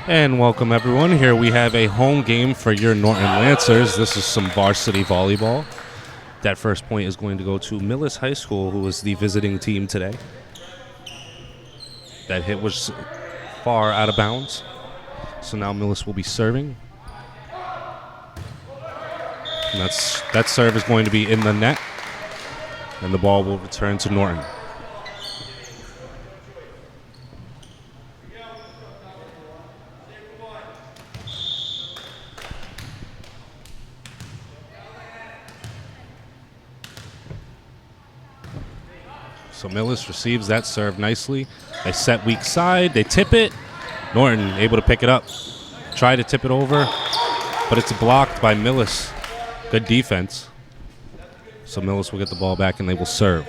And welcome everyone. Here we have a home game for your Norton Lancers. This is some varsity volleyball. That first point is going to go to Millis High School, who is the visiting team today. That hit was far out of bounds. So now Millis will be serving. And that serve is going to be in the net. And the ball will return to Norton. So Millis receives that serve nicely. They set weak side. They tip it. Norton able to pick it up. Try to tip it over, but it's blocked by Millis. Good defense. So Millis will get the ball back and they will serve.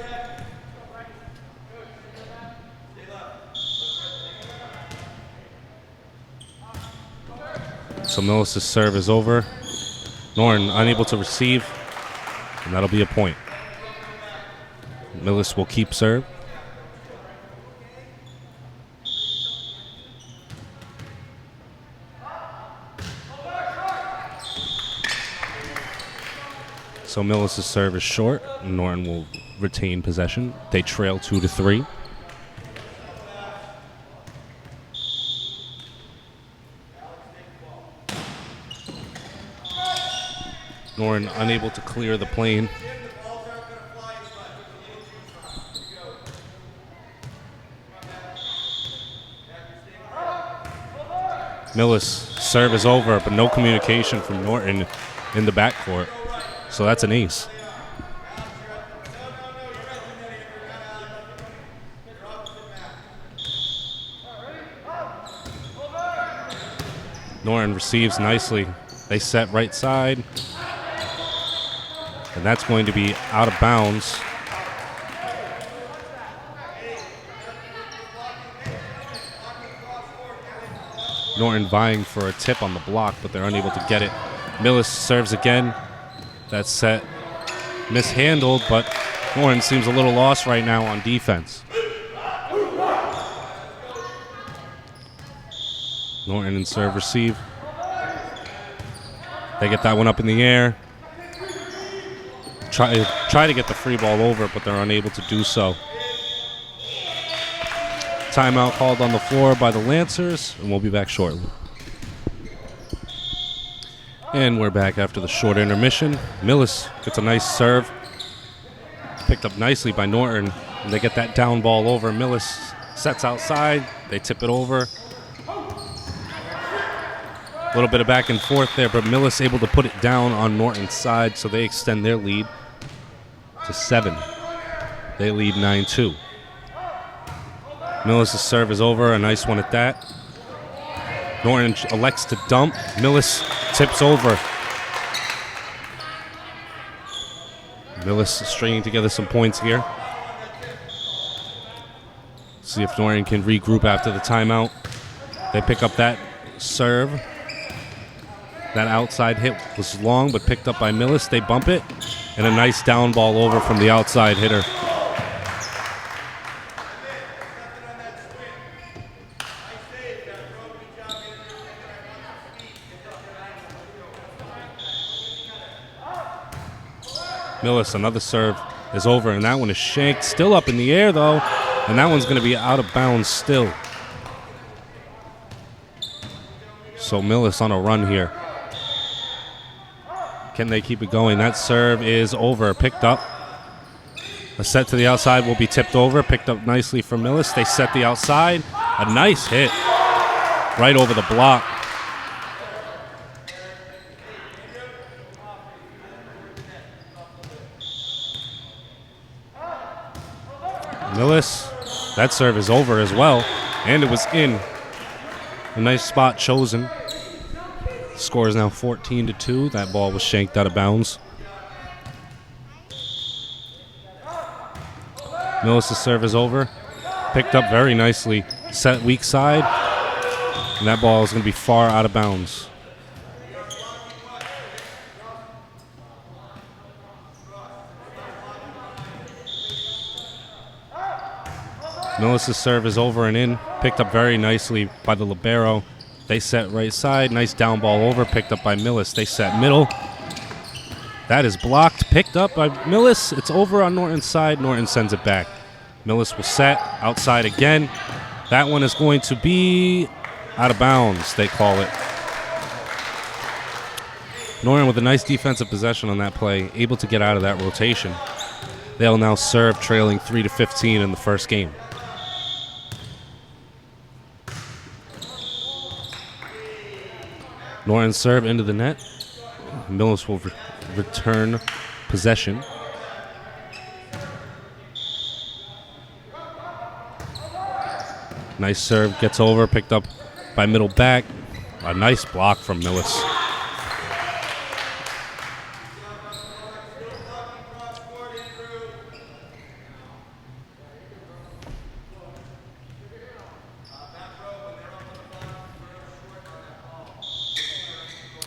So Millis' serve is over. Norton unable to receive, and that'll be a point. Millis will keep serve. So Millis' serve is short. Norton will retain possession. They trail 2-3. Norton unable to clear the plane. Millis' serve is over, but no communication from Norton in the backcourt. So that's an ace. Norton receives nicely. They set right side. And that's going to be out of bounds. Norton vying for a tip on the block, but they're unable to get it. Millis serves again. That's set. Mishandled, but Norton seems a little lost right now on defense. Norton and serve receive. They get that one up in the air. Try to get the free ball over, but they're unable to do so. Timeout called on the floor by the Lancers, and we'll be back shortly. And we're back after the short intermission. Millis gets a nice serve. Picked up nicely by Norton, and they get that down ball over. Millis sets outside. They tip it over. A little bit of back and forth there, but Millis able to put it down on Norton's side, so they extend their lead to 7. They lead 9-2. Millis' serve is over, a nice one at that. Norton elects to dump. Millis tips over. Millis stringing together some points here. See if Norton can regroup after the timeout. They pick up that serve. That outside hit was long, but picked up by Millis. They bump it, and a nice down ball over from the outside hitter. Millis, another serve is over, and that one is shanked. Still up in the air, though, and that one's going to be out of bounds still. So Millis on a run here. Can they keep it going? That serve is over, picked up. A set to the outside will be tipped over, picked up nicely from Millis. They set the outside. A nice hit right over the block. Millis, that serve is over as well, and it was in. A nice spot chosen. Score is now 14-2. That ball was shanked out of bounds. Millis' serve is over. Picked up very nicely. Set weak side. And that ball is going to be far out of bounds. Millis' serve is over and in. Picked up very nicely by the libero. They set right side. Nice down ball over, picked up by Millis. They set middle. That is blocked, picked up by Millis. It's over on Norton's side. Norton sends it back. Millis will set outside again. That one is going to be out of bounds, they call it. Norton with a nice defensive possession on that play, able to get out of that rotation. They'll now serve, trailing 3-15 in the first game. Norton serve into the net. Millis will return possession. Nice serve, gets over, picked up by middle back. A nice block from Millis.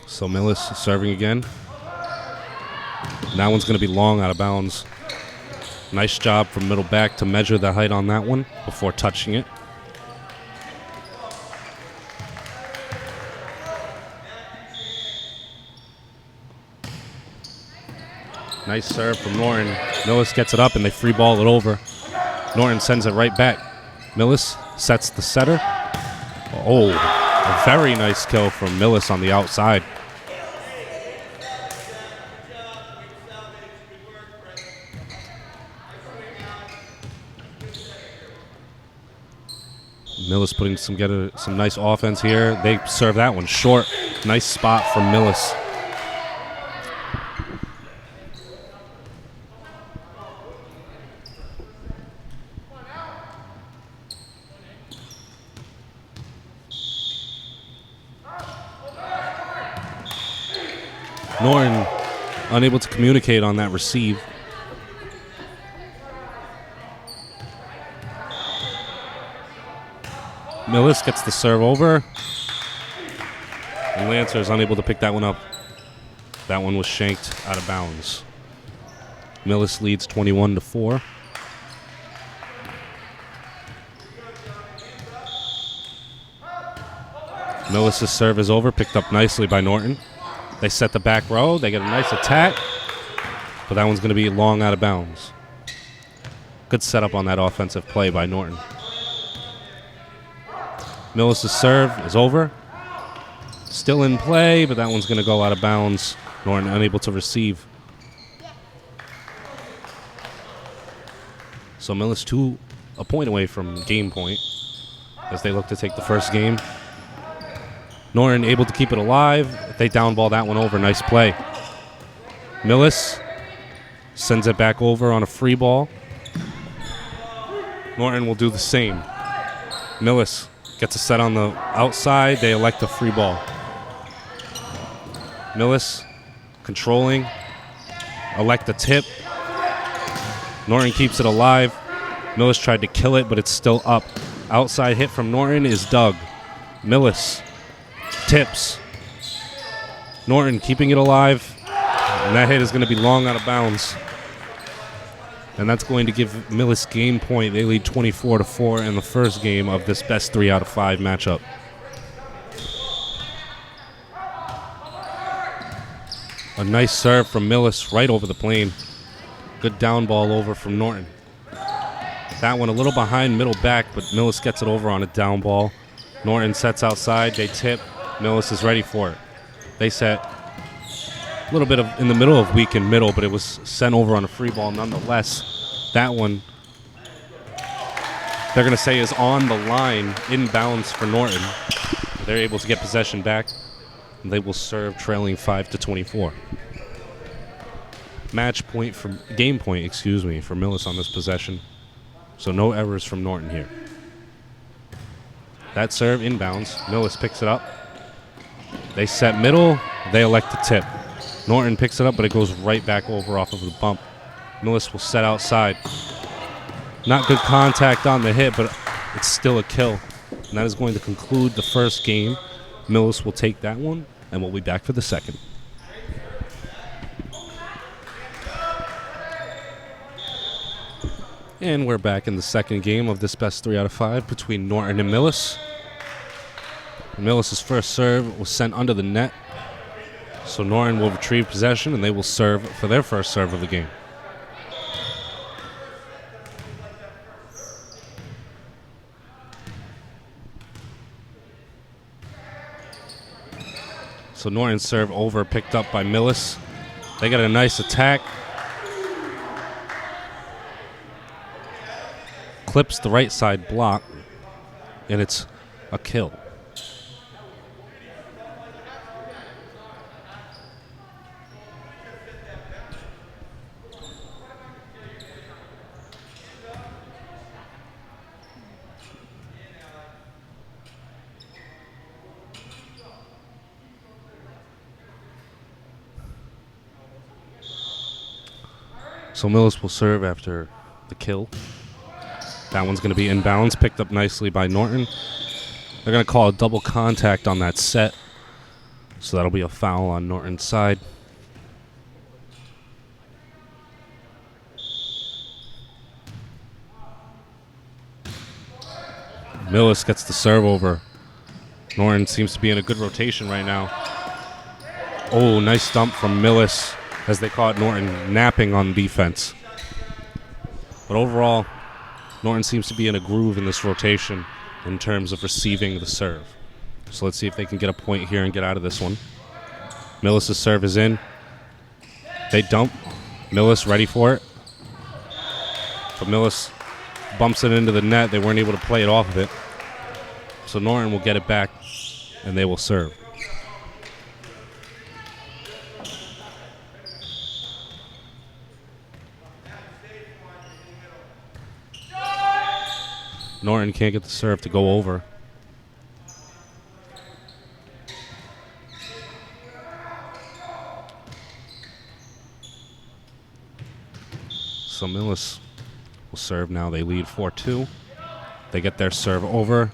So Millis serving again. That one's going to be long out of bounds. Nice job from middle back to measure the height on that one before touching it. Nice serve from Norton. Millis gets it up and they free ball it over. Norton sends it right back. Millis sets the setter. Oh, a very nice kill from Millis on the outside. Millis putting some nice offense here. They serve that one short. Nice spot from Millis. Norton unable to communicate on that receive. Millis gets the serve over. And Lancer is unable to pick that one up. That one was shanked out of bounds. Millis leads 21-4. Millis' serve is over, picked up nicely by Norton. They set the back row. They get a nice attack. But that one's going to be long out of bounds. Good setup on that offensive play by Norton. Millis' serve is over. Still in play, but that one's going to go out of bounds. Norton unable to receive. So Millis a point away from game point as they look to take the first game. Norton able to keep it alive. They downball that one over. Nice play. Millis sends it back over on a free ball. Norton will do the same. Millis gets a set on the outside. They elect a free ball. Millis controlling. Elect a tip. Norton keeps it alive. Millis tried to kill it, but it's still up. Outside hit from Norton is dug. Millis tips. Norton keeping it alive. And that hit is going to be long out of bounds. And that's going to give Millis game point. They lead 24-4 in the first game of this best 3 out of 5 matchup. A nice serve from Millis right over the plane. Good down ball over from Norton. That one a little behind middle back, but Millis gets it over on a down ball. Norton sets outside. They tip. Millis is ready for it. They set a little bit in the middle of weak and middle, but it was sent over on a free ball nonetheless. That one, they're going to say, is on the line, inbounds for Norton. They're able to get possession back. And they will serve trailing 5-24. Game point, for Millis on this possession. So no errors from Norton here. That serve inbounds. Millis picks it up. They set middle. They elect to tip. Norton picks it up, but it goes right back over off of the bump. Millis will set outside. Not good contact on the hit, but it's still a kill. And that is going to conclude the first game. Millis will take that one, and we'll be back for the second. And we're back in the second game of this best 3 out of 5 between Norton and Millis. Millis' first serve was sent under the net. So Norton will retrieve possession, and they will serve for their first serve of the game. So Norton's serve over, picked up by Millis. They got a nice attack. Clips the right side block, and it's a kill. So Millis will serve after the kill. That one's going to be inbounds, picked up nicely by Norton. They're going to call a double contact on that set. So that'll be a foul on Norton's side. Millis gets the serve over. Norton seems to be in a good rotation right now. Oh, nice dump from Millis as they caught Norton napping on defense. But overall, Norton seems to be in a groove in this rotation in terms of receiving the serve. So let's see if they can get a point here and get out of this one. Millis' serve is in. They dump. Millis ready for it. But Millis bumps it into the net. They weren't able to play it off of it. So Norton will get it back, and they will serve. Norton can't get the serve to go over. So Millis will serve now. They lead 4-2. They get their serve over.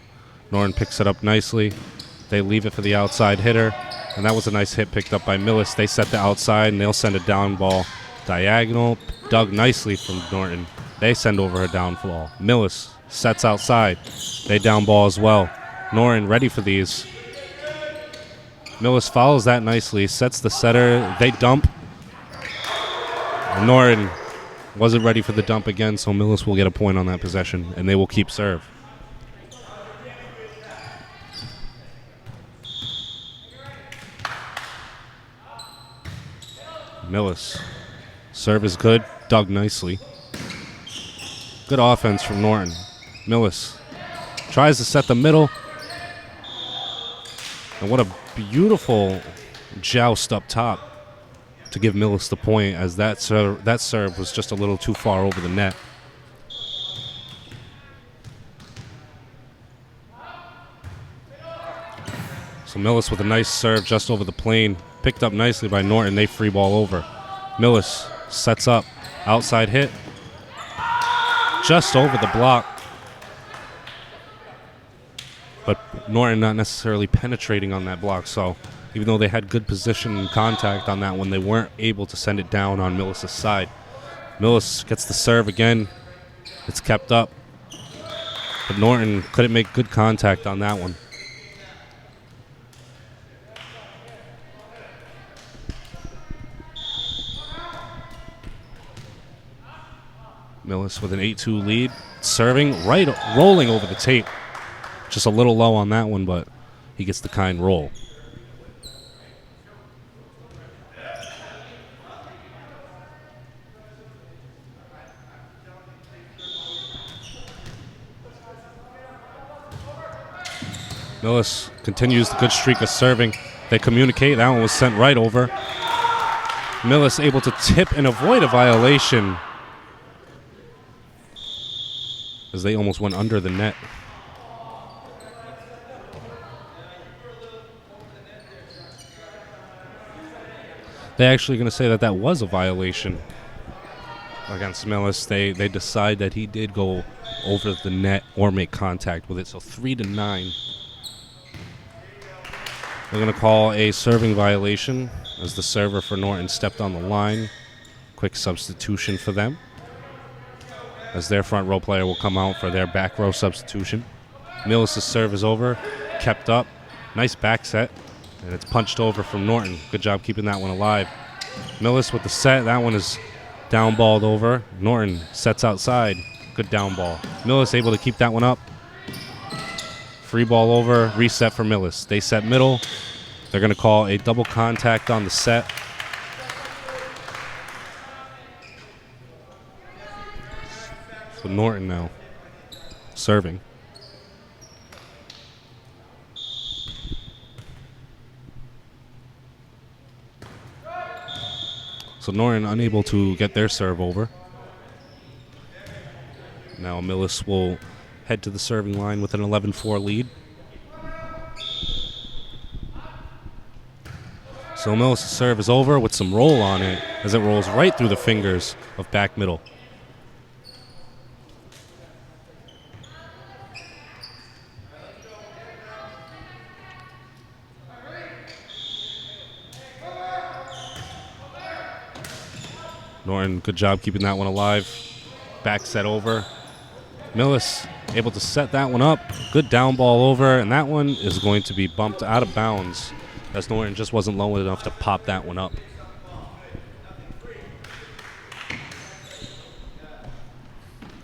Norton picks it up nicely. They leave it for the outside hitter. And that was a nice hit picked up by Millis. They set the outside, and they'll send a down ball diagonal. Dug nicely from Norton. They send over a down ball. Millis sets outside. They down ball as well. Norton ready for these. Millis follows that nicely. Sets the setter. They dump. Norton wasn't ready for the dump again, so Millis will get a point on that possession, and they will keep serve. Millis. Serve is good. Dug nicely. Good offense from Norton. Millis tries to set the middle. And what a beautiful joust up top to give Millis the point, as that serve was just a little too far over the net. So Millis with a nice serve just over the plane. Picked up nicely by Norton. They free ball over. Millis sets up. Outside hit. Just over the block. But Norton not necessarily penetrating on that block. So even though they had good position and contact on that one, they weren't able to send it down on Millis' side. Millis gets the serve again. It's kept up. But Norton couldn't make good contact on that one. Millis with an 8-2 lead. Serving right, rolling over the tape. Just a little low on that one, but he gets the kind roll. Millis continues the good streak of serving. They communicate. That one was sent right over. Millis able to tip and avoid a violation, as they almost went under the net. They're actually going to say that that was a violation against Millis. They decide that he did go over the net or make contact with it. So 3-9. They're going to call a serving violation as the server for Norton stepped on the line. Quick substitution for them, as their front row player will come out for their back row substitution. Millis' serve is over, kept up. Nice back set, and it's punched over from Norton. Good job keeping that one alive. Millis with the set. That one is down balled over. Norton sets outside. Good down ball. Millis able to keep that one up. Free ball over. Reset for Millis. They set middle. They're going to call a double contact on the set. So Norton now serving. So Norton unable to get their serve over. Now Millis will head to the serving line with an 11-4 lead. So Millis' serve is over with some roll on it as it rolls right through the fingers of back middle. Norton, good job keeping that one alive. Back set over. Millis able to set that one up. Good down ball over, and that one is going to be bumped out of bounds as Norton just wasn't low enough to pop that one up.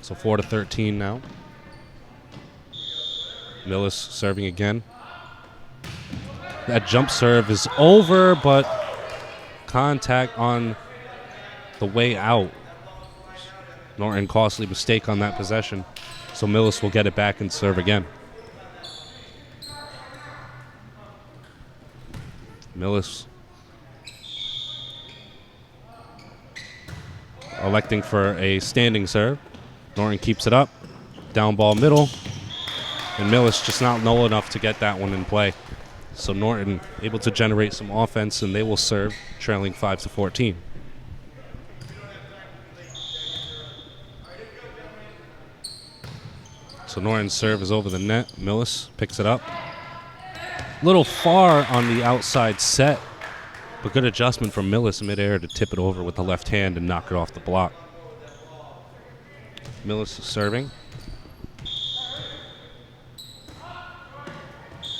So 4-13 now. Millis serving again. That jump serve is over, but contact on the way out. Norton, costly mistake on that possession. So Millis will get it back and serve again. Millis electing for a standing serve. Norton keeps it up. Down ball middle. And Millis just not low enough to get that one in play. So Norton able to generate some offense, and they will serve, trailing 5-14. So Norton's serve is over the net. Millis picks it up. A little far on the outside set, but good adjustment from Millis midair to tip it over with the left hand and knock it off the block. Millis is serving.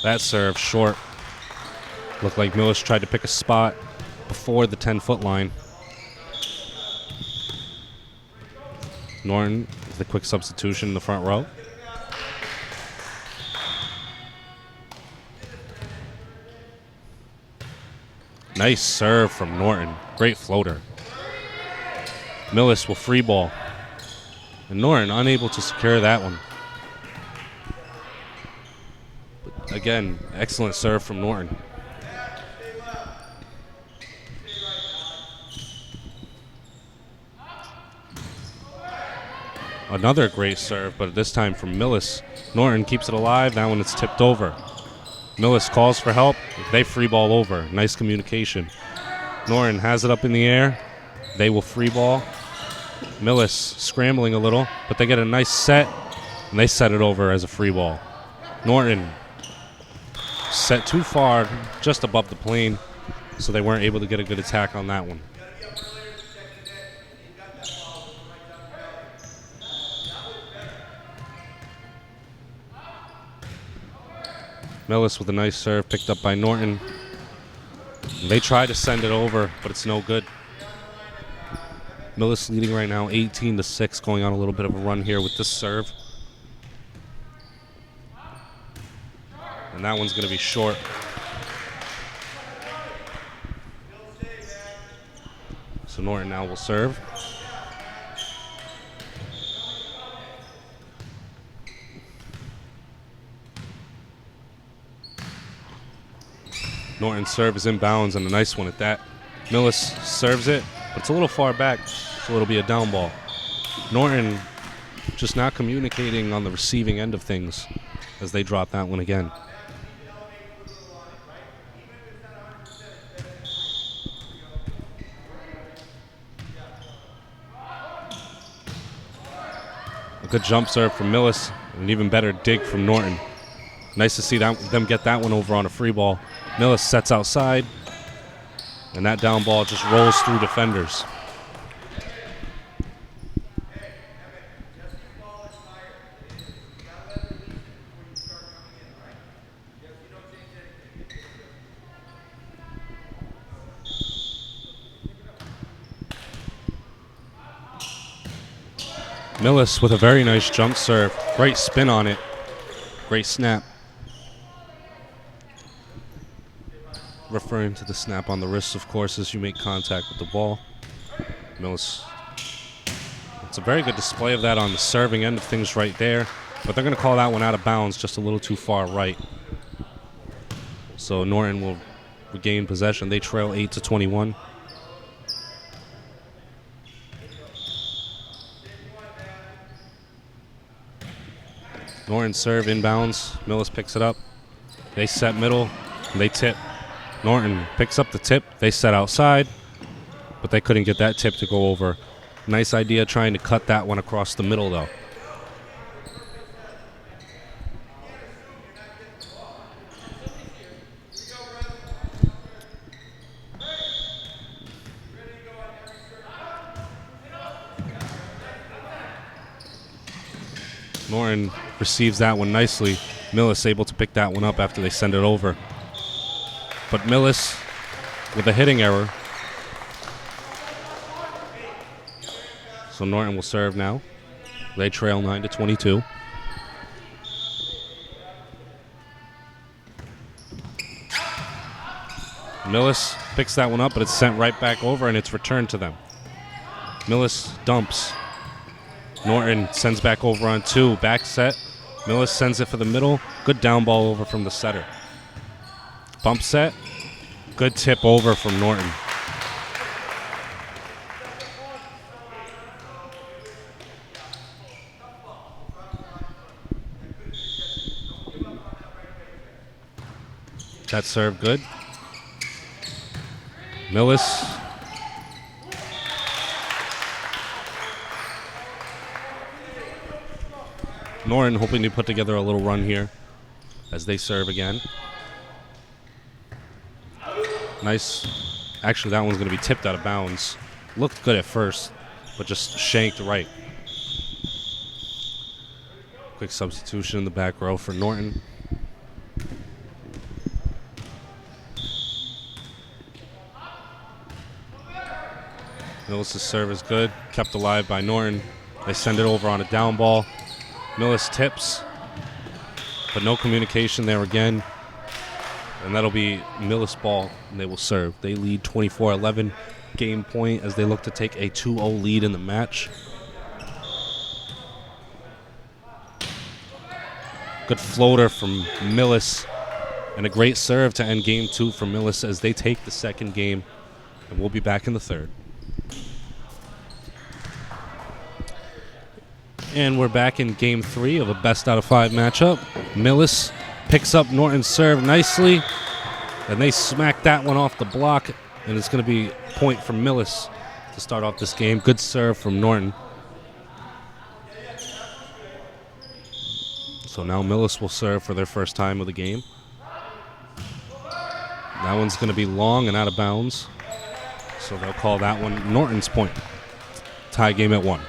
That serve short. Looked like Millis tried to pick a spot before the 10-foot line. Norton is the quick substitution in the front row. Nice serve from Norton. Great floater. Millis will free ball. And Norton unable to secure that one. But again, excellent serve from Norton. Another great serve, but this time from Millis. Norton keeps it alive. That one is tipped over. Millis calls for help. They free ball over. Nice communication. Norton has it up in the air. They will free ball. Millis scrambling a little, but they get a nice set, and they set it over as a free ball. Norton set too far, just above the plane, so they weren't able to get a good attack on that one. Millis with a nice serve picked up by Norton. They try to send it over, but it's no good. Millis leading right now 18-6, going on a little bit of a run here with this serve. And that one's going to be short. So Norton now will serve. Norton's serve is inbounds, and a nice one at that. Millis serves it, but it's a little far back, so it'll be a down ball. Norton just not communicating on the receiving end of things as they drop that one again. A good jump serve from Millis, and an even better dig from Norton. Nice to see them get that one over on a free ball. Millis sets outside, and that down ball just rolls through defenders. Millis with a very nice jump serve. Great spin on it. Great snap. Referring to the snap on the wrist, of course, as you make contact with the ball. Millis. It's a very good display of that on the serving end of things right there. But they're going to call that one out of bounds, just a little too far right. So Norton will regain possession. They trail 8-21. Norton serve inbounds. Millis picks it up. They set middle. And they tip. Norton picks up the tip. They set outside. But they couldn't get that tip to go over. Nice idea trying to cut that one across the middle, though. Norton receives that one nicely. Millis able to pick that one up after they send it over. But Millis with a hitting error. So Norton will serve now. They trail 9-22. Millis picks that one up, but it's sent right back over, and it's returned to them. Millis dumps. Norton sends back over on 2. Back set. Millis sends it for the middle. Good down ball over from the setter. Bump set. Good tip over from Norton. That serve good. Millis. Norton hoping to put together a little run here as they serve again. Nice. Actually, that one's going to be tipped out of bounds. Looked good at first, but just shanked right. Quick substitution in the back row for Norton. Millis' serve is good. Kept alive by Norton. They send it over on a down ball. Millis tips, but no communication there again. And that'll be Millis ball, and they will serve. They lead 24-11 game point as they look to take a 2-0 lead in the match. Good floater from Millis, and a great serve to end game 2 for Millis as they take the second game, and we'll be back in the third. And we're back in game 3 of a best out of 5 matchup. Millis picks up Norton's serve nicely, and they smack that one off the block, and it's going to be a point from Millis to start off this game. Good serve from Norton. So now Millis will serve for their first time of the game. That one's going to be long and out of bounds, so they'll call that one Norton's point. Tie game at 1.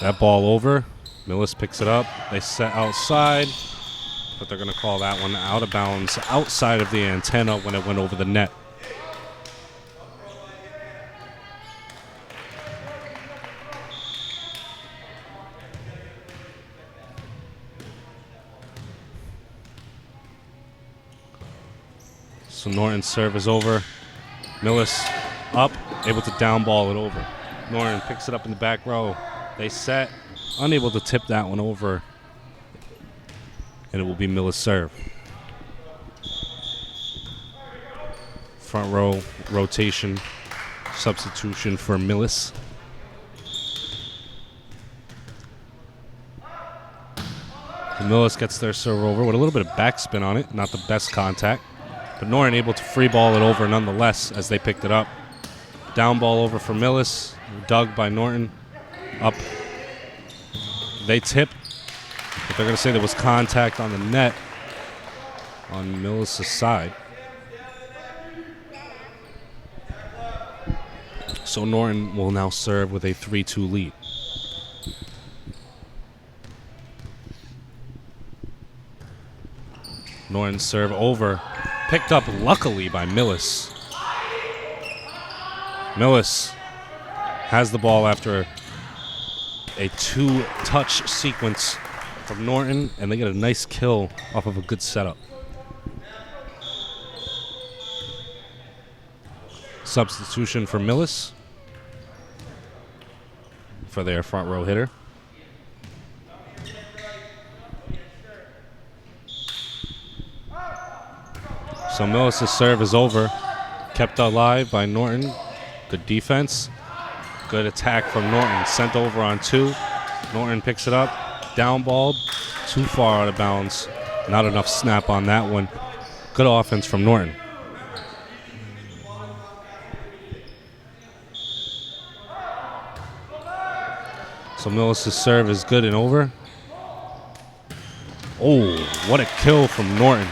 That ball over. Millis picks it up. They set outside, but they're going to call that one out of bounds outside of the antenna when it went over the net. So Norton's serve is over. Millis up, able to downball it over. Norton picks it up in the back row. They set, unable to tip that one over, and it will be Millis' serve. Front row rotation, substitution for Millis. And Millis gets their serve over with a little bit of backspin on it, not the best contact, but Norton able to free ball it over nonetheless as they picked it up. Down ball over for Millis, dug by Norton. Up. They tip, but they're going to say there was contact on the net on Millis' side. So Norton will now serve with a 3-2 lead. Norton's serve over. Picked up luckily by Millis. Millis has the ball after a 2-touch sequence from Norton, and they get a nice kill off of a good setup. Substitution for Millis for their front row hitter. So Millis' serve is over. Kept alive by Norton. Good defense. Good attack from Norton. Sent over on 2. Norton picks it up. Down ball. Too far out of bounds. Not enough snap on that one. Good offense from Norton. So Millis' serve is good and over. Oh, what a kill from Norton.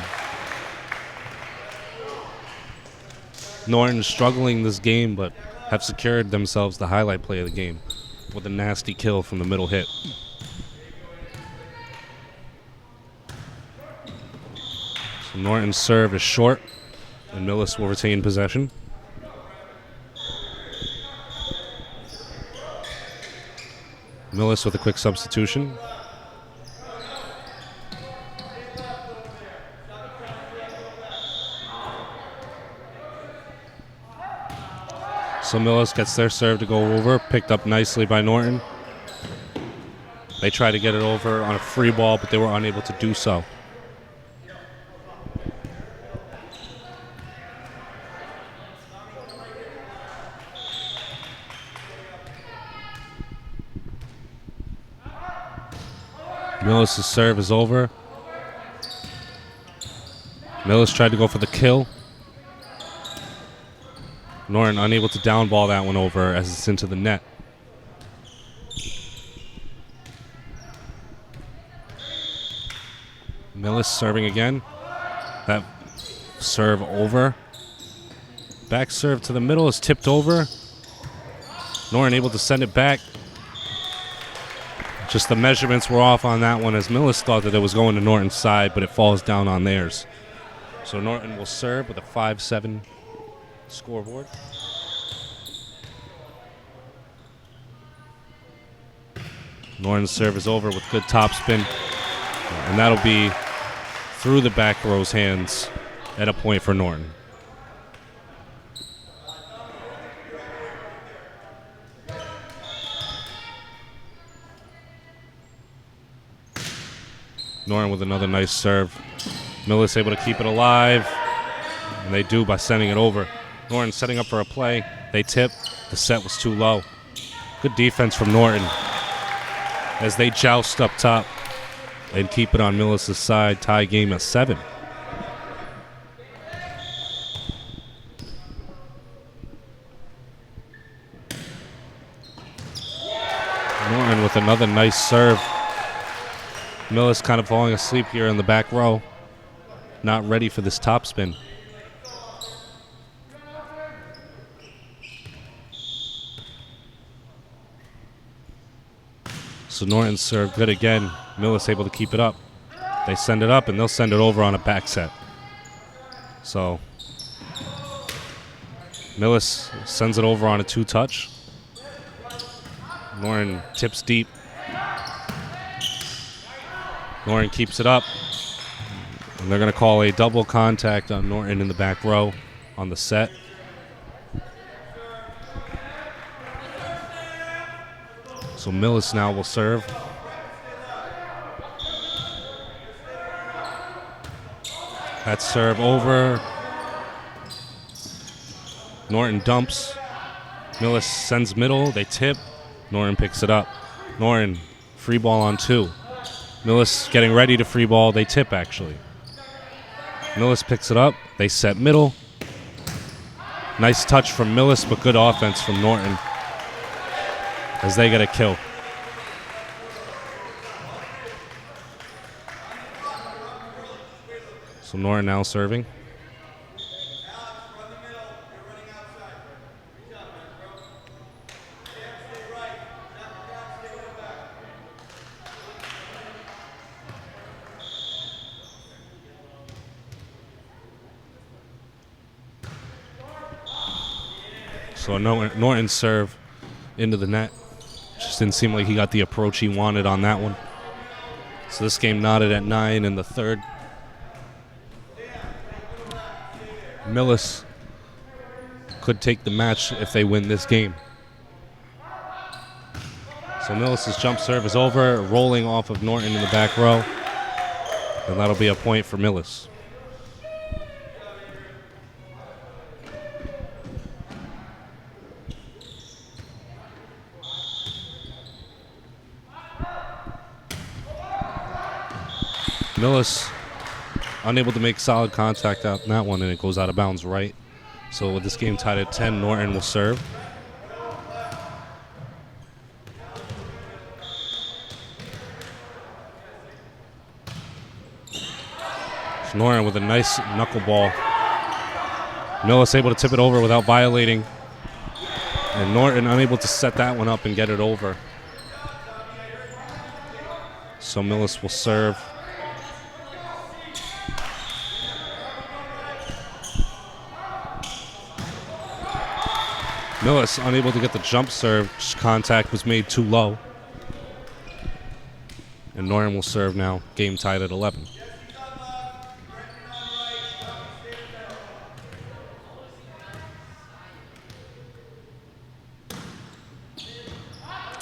Norton struggling this game, but have secured themselves the highlight play of the game with a nasty kill from the middle hit. So Norton's serve is short, and Millis will retain possession. Millis with a quick substitution. So Millis gets their serve to go over, picked up nicely by Norton. They try to get it over on a free ball, but they were unable to do so. Millis' serve is over. Millis tried to go for the kill. Norton unable to downball that one over as it's into the net. Millis serving again. That serve over. Back serve to the middle is tipped over. Norton able to send it back. Just the measurements were off on that one as Millis thought that it was going to Norton's side, but it falls down on theirs. So Norton will serve with a 5-7 scoreboard. Norton's serve is over with good topspin, and that'll be through the back row's hands at a point for Norton. Norton with another nice serve. Millis able to keep it alive, and they do by sending it over. Norton setting up for a play. They tip. The set was too low. Good defense from Norton as they joust up top and keep it on Millis' side. Tie game at 7. Norton with another nice serve. Millis kind of falling asleep here in the back row. Not ready for this topspin. So Norton's serve good again. Millis able to keep it up. They send it up and they'll send it over on a back set. So Millis sends it over on a 2-touch. Norton tips deep. Norton keeps it up. And they're going to call a double contact on Norton in the back row on the set. So Millis now will serve. That serve over. Norton dumps. Millis sends middle. They tip. Norton picks it up. Norton, free ball on 2. Millis getting ready to free ball. They tip, actually. Millis picks it up. They set middle. Nice touch from Millis, but good offense from Norton as they get a kill. So Norton now serving. So Norton's serve into the net. Just didn't seem like he got the approach he wanted on that one. So this game knotted at 9 in the third. Millis could take the match if they win this game. So Millis' jump serve is over, rolling off of Norton in the back row. And that'll be a point for Millis. Millis unable to make solid contact out in that one, and it goes out of bounds right. So with this game tied at 10, Norton will serve. So Norton with a nice knuckleball. Millis able to tip it over without violating. And Norton unable to set that one up and get it over. So Millis will serve. Millis unable to get the jump serve. Contact was made too low. And Norton will serve now. Game tied at 11.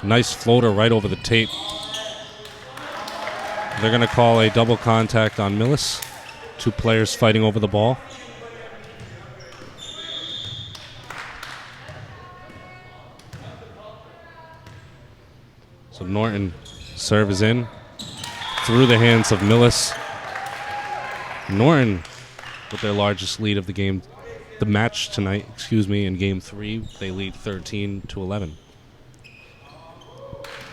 Nice floater right over the tape. They're going to call a double contact on Millis. Two players fighting over the ball. So Norton serve is in through the hands of Millis. Norton with their largest lead of the game, the match tonight, in game 3. They lead 13-11.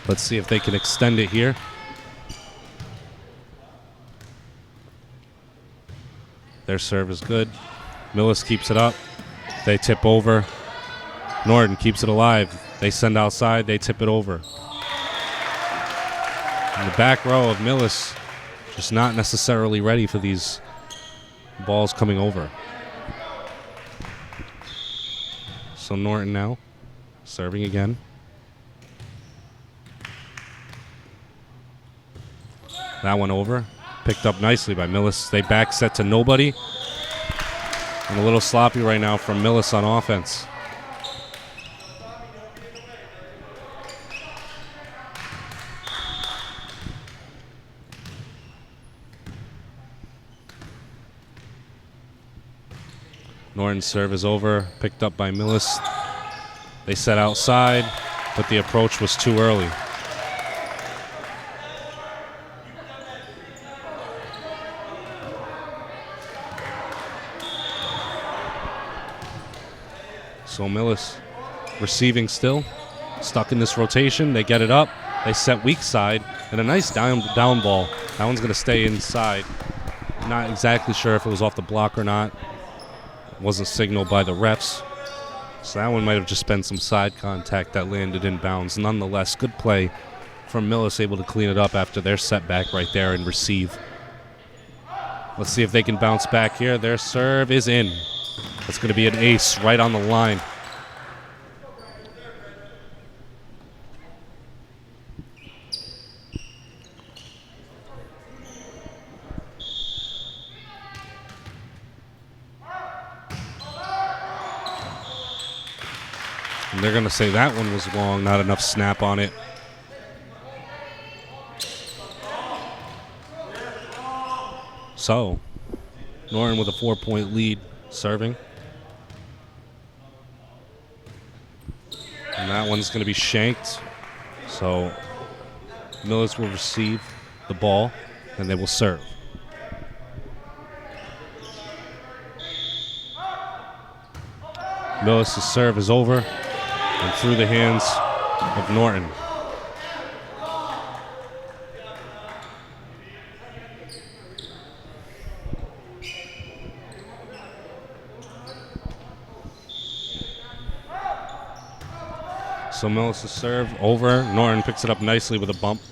Let's see if they can extend it here. Their serve is good. Millis keeps it up. They tip over. Norton keeps it alive. They send outside. They tip it over. In the back row of Millis, just not necessarily ready for these balls coming over. So Norton now serving again. That one over. Picked up nicely by Millis. They back set to nobody. And a little sloppy right now from Millis on offense. Norton's serve is over, picked up by Millis. They set outside, but the approach was too early. So Millis receiving still, stuck in this rotation. They get it up, they set weak side, and a nice down ball. That one's going to stay inside. Not exactly sure if it was off the block or not. Wasn't signaled by the refs. So that one might have just been some side contact that landed in bounds. Nonetheless, good play from Millis, able to clean it up after their setback right there and receive. Let's see if they can bounce back here. Their serve is in. That's going to be an ace right on the line. And they're going to say that one was long, not enough snap on it. So, Norton with a 4-point lead, serving. And that one's going to be shanked. So, Millis will receive the ball, and they will serve. Millis' serve is over. And through the hands of Norton. So Millis' serve over. Norton picks it up nicely with a bump.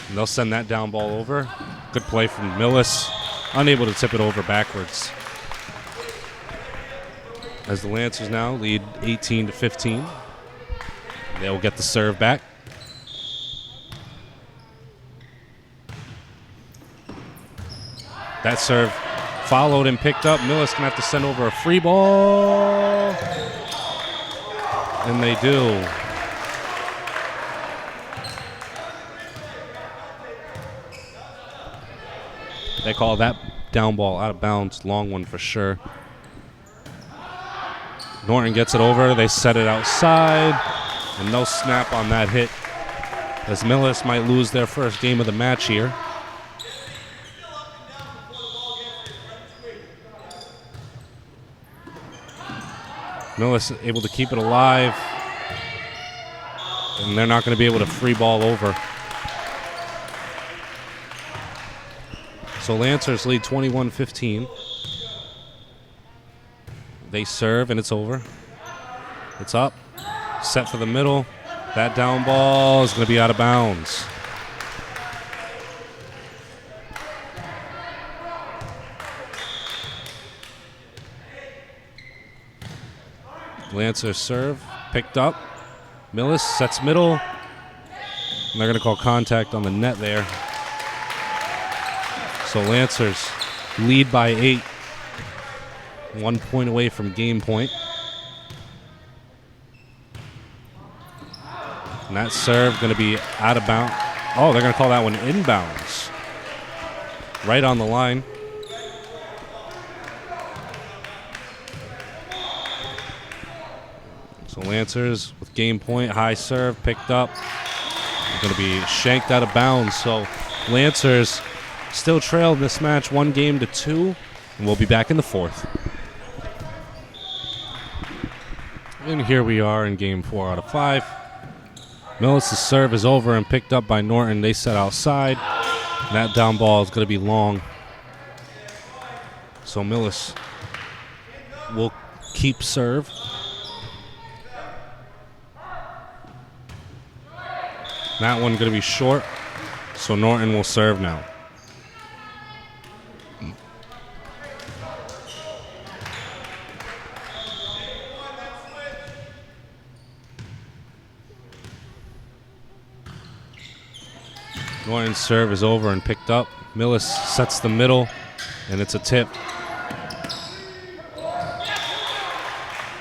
And they'll send that down ball over. Good play from Millis. Unable to tip it over backwards. as the Lancers now lead 18-15. They'll get the serve back. That serve followed and picked up. Millis gonna have to send over a free ball. And they do. They call that down ball out of bounds. Long one for sure. Norton gets it over. They set it outside. And no snap on that hit, as Millis might lose their first game of the match here. Millis able to keep it alive, and they're not going to be able to free ball over. So Lancers lead 21-15. They serve, and it's over. It's up. Set for the middle. That down ball is going to be out of bounds. Lancers serve. Picked up. Millis sets middle. And they're going to call contact on the net there. So Lancers lead by 8. 1 point away from game point. And that serve going to be out of bounds. Oh, they're going to call that one inbounds. Right on the line. So Lancers with game point, high serve, picked up. Going to be shanked out of bounds. So Lancers still trail in this match 1-2, and we'll be back in the fourth. And here we are in game 4 out of 5. Millis' serve is over and picked up by Norton. They set outside. And that down ball is going to be long. So Millis will keep serve. That one going to be short. So Norton will serve now. Norton's serve is over and picked up. Millis sets the middle, and it's a tip.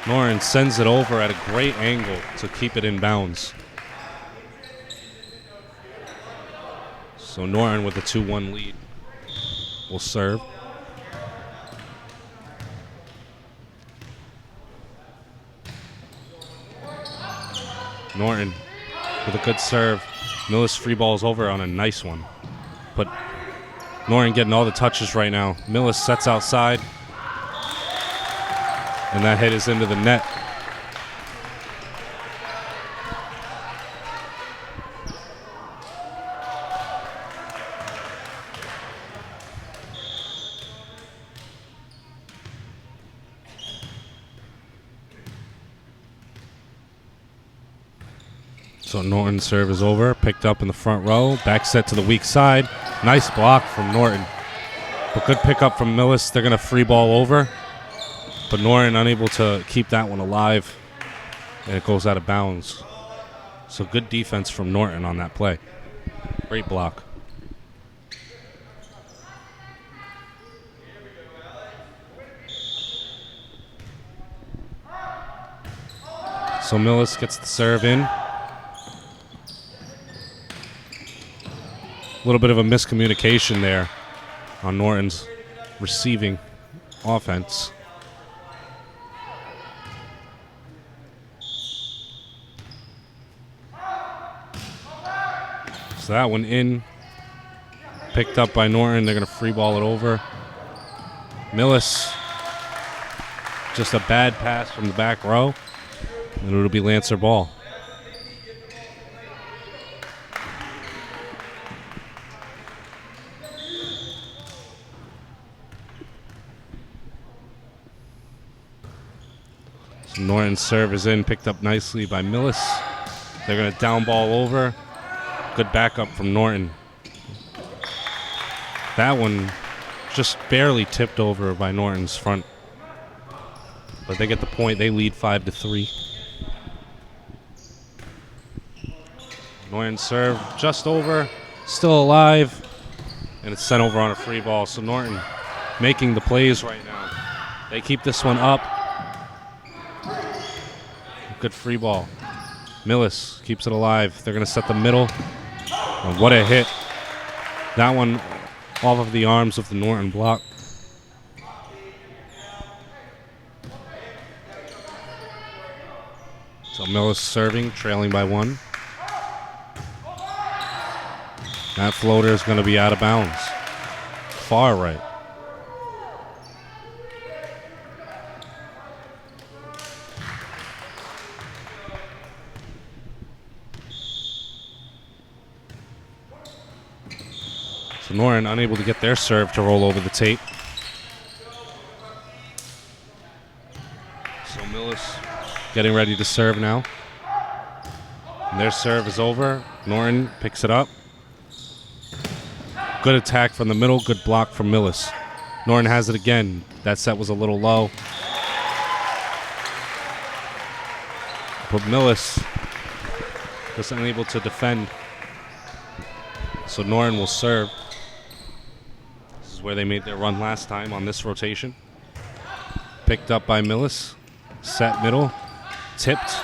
Norton sends it over at a great angle to keep it in bounds. So Norton with a 2-1 lead will serve. Norton with a good serve. Millis free balls over on a nice one. But Norton getting all the touches right now. Millis sets outside. And that hit is into the net. So Norton's serve is over, picked up in the front row, back set to the weak side. Nice block from Norton. But good pickup from Millis. They're going to free ball over. But Norton unable to keep that one alive, and it goes out of bounds. So good defense from Norton on that play. Great block. So Millis gets the serve in. A little bit of a miscommunication there on Norton's receiving offense. So that one in, picked up by Norton. They're going to free ball it over. Millis, just a bad pass from the back row, and it'll be Lancer ball. Norton's serve is in, picked up nicely by Millis. They're going to down ball over. Good backup from Norton. That one just barely tipped over by Norton's front. but they get the point. They lead 5-3. Norton serve just over, still alive, and it's sent over on a free ball. So Norton making the plays right now. They keep this one up. Good free ball. Millis keeps it alive. They're going to set the middle. And what a hit. That one off of the arms of the Norton block. So Millis serving, trailing by 1. That floater is going to be out of bounds. Far right. So Norton unable to get their serve to roll over the tape. So Millis getting ready to serve now. And their serve is over. Norton picks it up. Good attack from the middle. Good block from Millis. Norton has it again. That set was a little low. But Millis just unable to defend. So Norton will serve. This is where they made their run last time on this rotation. Picked up by Millis. Set middle. Tipped.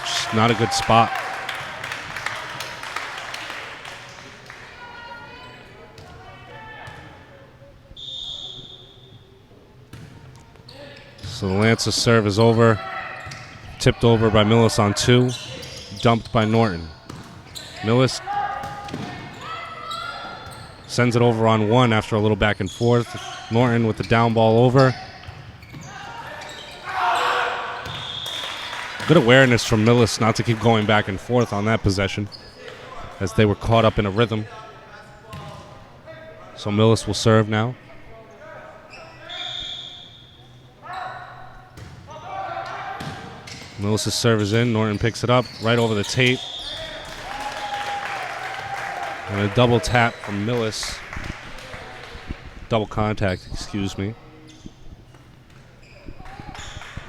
Just not a good spot. So the Lance's serve is over. Tipped over by Millis on 2. Dumped by Norton. Millis sends it over on 1 after a little back and forth. Norton with the down ball over. Good awareness from Millis not to keep going back and forth on that possession as they were caught up in a rhythm. So Millis will serve now. Millis' serve is in. Norton picks it up right over the tape. And a double tap from Millis. Double contact, excuse me.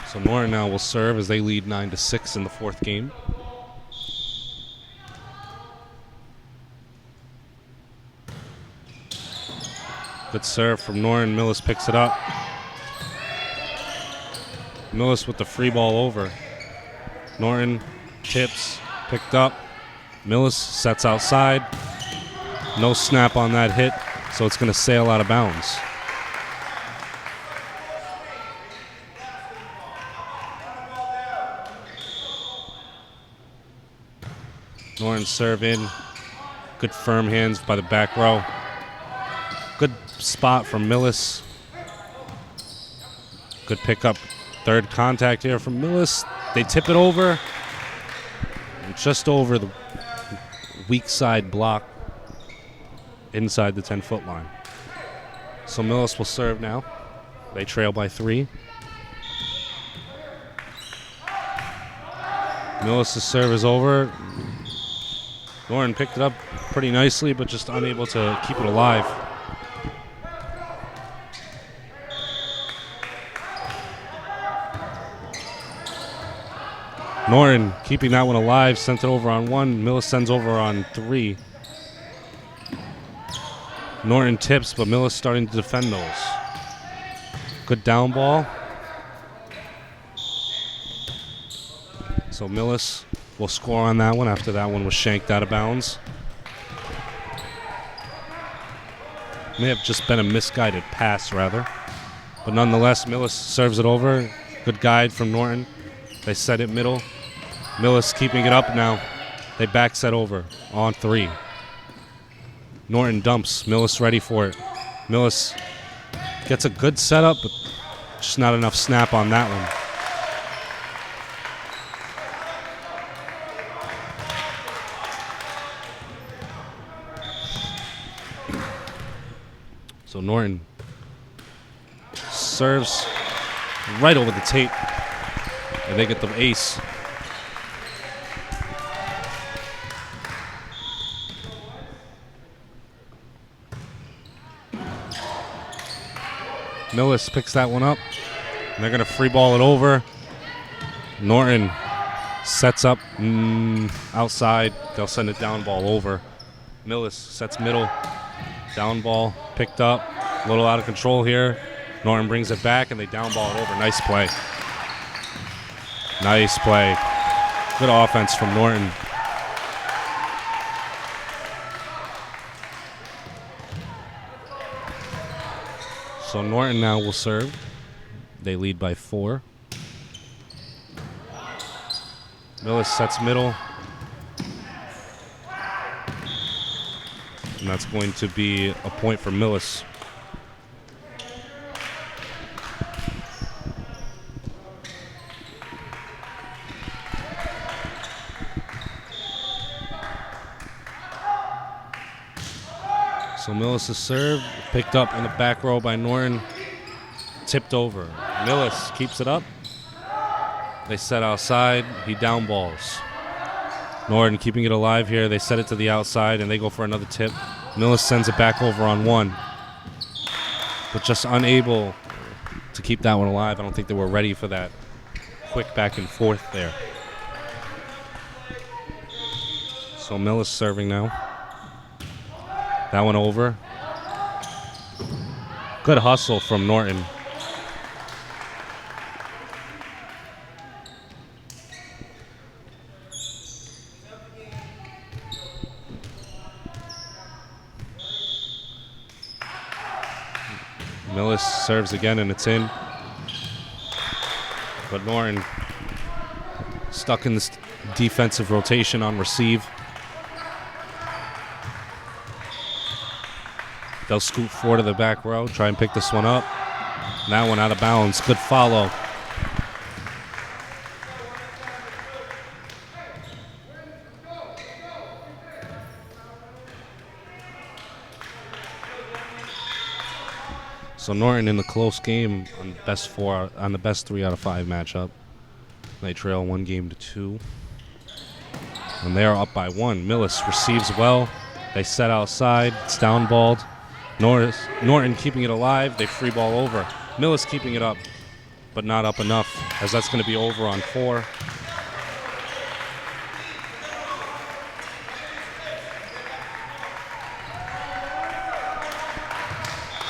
So Norton now will serve as they lead 9-6 in the 4th game. Good serve from Norton. Millis picks it up. Millis with the free ball over. Norton tips, picked up. Millis sets outside. No snap on that hit, so it's going to sail out of bounds. Norton serve in. Good firm hands by the back row. Good spot from Millis. Good pickup. 3rd contact here from Millis. They tip it over. Just over the weak side block inside the 10-foot line. So Millis will serve now. They trail by 3. Millis' serve is over. Norton picked it up pretty nicely, but just unable to keep it alive. Norton keeping that one alive, sent it over on 1. Millis sends over on 3. Norton tips, but Millis starting to defend those. Good down ball. So Millis will score on that one after that one was shanked out of bounds. May have just been a misguided pass, rather. But nonetheless, Millis serves it over. Good guide from Norton. They set it middle. Millis keeping it up now. They back set over on 3. Norton dumps. Millis ready for it. Millis gets a good setup, but just not enough snap on that one. So Norton serves right over the tape, and they get the ace. Millis picks that one up. And they're going to free ball it over. Norton sets up outside. They'll send it down ball over. Millis sets middle. Down ball picked up. A little out of control here. Norton brings it back, and they down ball it over. Nice play. Nice play. Good offense from Norton. So Norton now will serve. They lead by 4. Millis sets middle. And that's going to be a point for Millis. So Millis' serve picked up in the back row by Norton. Tipped over. Millis keeps it up. They set outside. He down balls. Norton keeping it alive here. They set it to the outside, and they go for another tip. Millis sends it back over on 1. But just unable to keep that one alive. I don't think they were ready for that quick back and forth there. So Millis serving now. That one over. Good hustle from Norton. Millis serves again, and it's in. But Norton stuck in this defensive rotation on receive. They'll scoot 4 to the back row, try and pick this one up. That one out of bounds. Good follow. So Norton in the close game on the best 3 out of 5 matchup. They trail 1-2. And they are up by 1. Millis receives well. They set outside. It's down balled. Norton keeping it alive. They free ball over. Millis keeping it up, but not up enough, as that's going to be over on 4.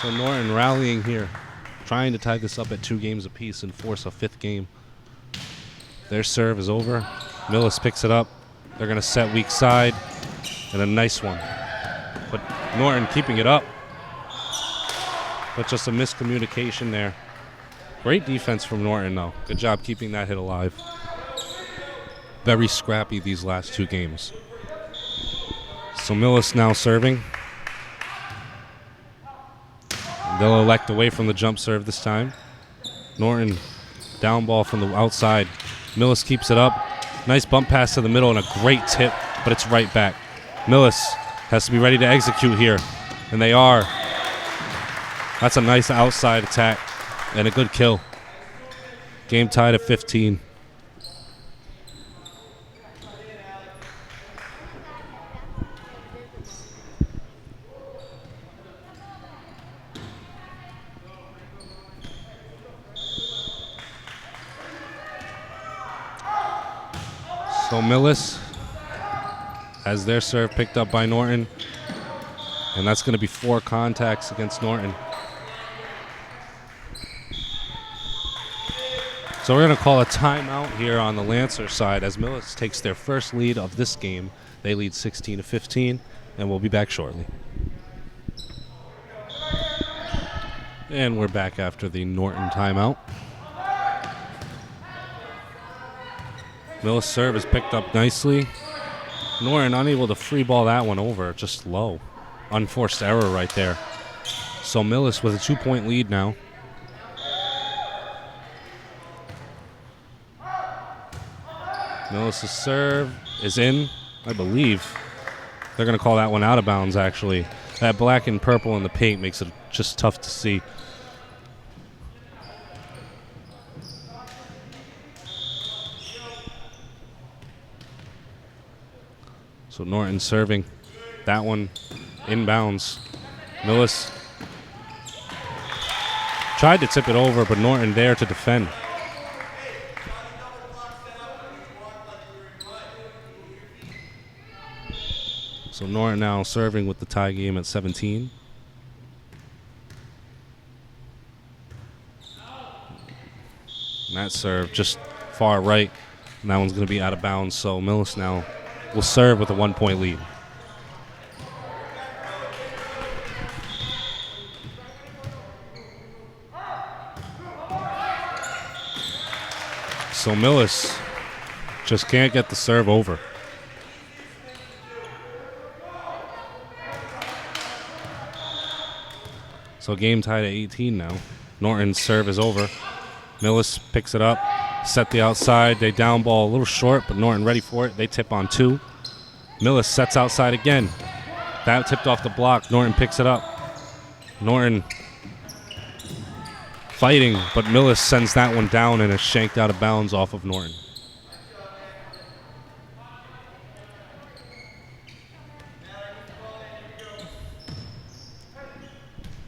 So Norton rallying here, trying to tie this up at 2 games apiece and force a 5th game. Their serve is over. Millis picks it up. They're going to set weak side, and a nice one. But Norton keeping it up. But just a miscommunication there. Great defense from Norton, though. Good job keeping that hit alive. Very scrappy these last 2 games. So Millis now serving. They'll elect away from the jump serve this time. Norton down ball from the outside. Millis keeps it up. Nice bump pass to the middle and a great tip, but it's right back. Millis has to be ready to execute here, and they are. That's a nice outside attack and a good kill. Game tied at 15. So Millis has their serve picked up by Norton, and that's going to be 4 contacts against Norton. So we're going to call a timeout here on the Lancer side as Millis takes their first lead of this game. They lead 16-15, and we'll be back shortly. And we're back after the Norton timeout. Millis' serve is picked up nicely. Norton unable to free ball that one over, just low. Unforced error right there. So Millis with a 2-point lead now. Millis' serve is in, I believe. They're going to call that one out of bounds, actually. That black and purple in the paint makes it just tough to see. So Norton serving. That one inbounds. Millis Tried to tip it over, but Norton there to defend. So Norton now serving with the tie game at 17. And that serve just far right. And that one's going to be out of bounds. So Millis now will serve with a 1-point lead. So Millis just can't get the serve over. So game tied at 18 now. Norton's serve is over. Millis picks it up, set the outside. They down ball a little short, but Norton ready for it. They tip on 2. Millis sets outside again. That tipped off the block. Norton picks it up. Norton fighting, but Millis sends that one down and is shanked out of bounds off of Norton.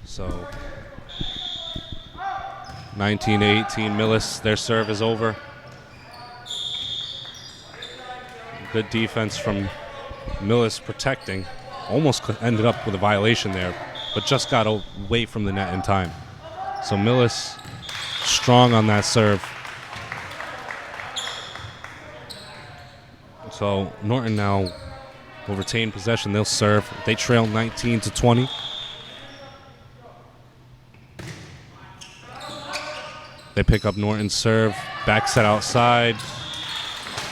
So 19-18 Millis, their serve is over. Good defense from Millis protecting. Almost ended up with a violation there, but just got away from the net in time. So Millis strong on that serve. So Norton now will retain possession. They'll serve. They trail 19-20. They pick up Norton's serve. Back set outside.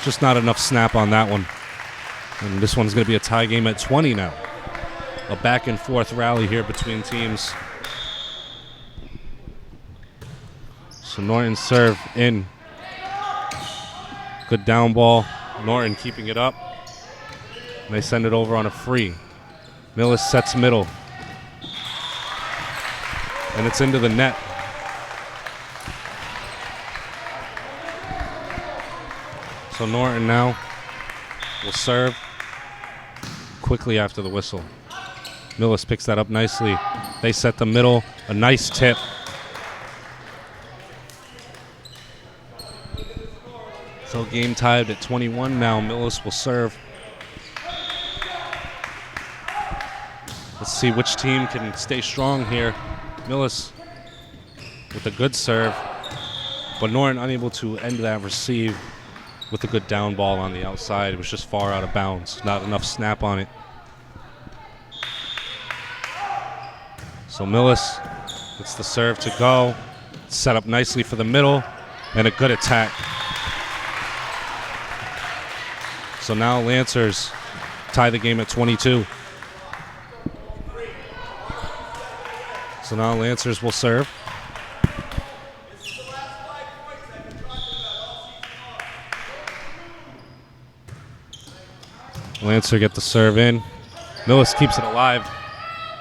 Just not enough snap on that one. And this one's going to be a tie game at 20 now. A back and forth rally here between teams. So Norton's serve in. Good down ball. Norton keeping it up. And they send it over on a free. Millis sets middle. And it's into the net. So Norton now will serve quickly after the whistle. Millis picks that up nicely. They set the middle. A nice tip. So game tied at 21 now. Millis will serve. Let's see which team can stay strong here. Millis with a good serve, but Norton unable to end that receive with a good down ball on the outside. It was just far out of bounds. Not enough snap on it. So Millis gets the serve to go. Set up nicely for the middle, and a good attack. So now Lancers tie the game at 22. So now Lancers will serve. Lancer get the serve in. Millis keeps it alive.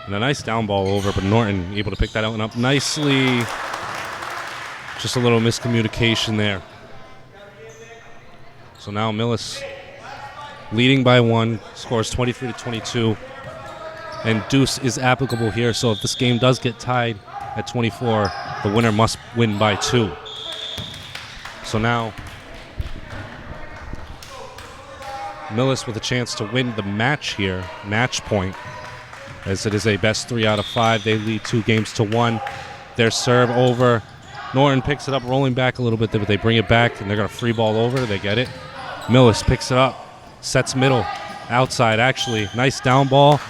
And a nice down ball over, but Norton able to pick that out and up nicely. Just a little miscommunication there. So now Millis leading by 1, scores 23-22. And deuce is applicable here, so if this game does get tied at 24, the winner must win by 2. So now Millis with a chance to win the match here, match point, as it is a best 3 out of 5. They lead 2-1. Their serve over. Norton picks it up, rolling back a little bit, but they bring it back, and they're going to free ball over. They get it. Millis picks it up, sets middle, outside actually. Nice down ball,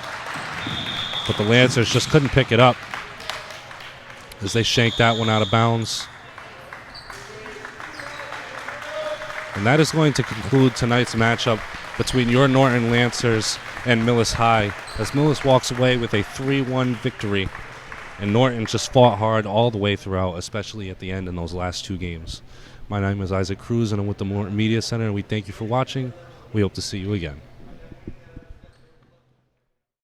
but the Lancers just couldn't pick it up as they shanked that one out of bounds. And that is going to conclude tonight's matchup between your Norton Lancers and Millis High, as Millis walks away with a 3-1 victory, and Norton just fought hard all the way throughout, especially at the end in those last 2 games. My name is Isaac Cruz, and I'm with the Norton Media Center, and we thank you for watching. We hope to see you again.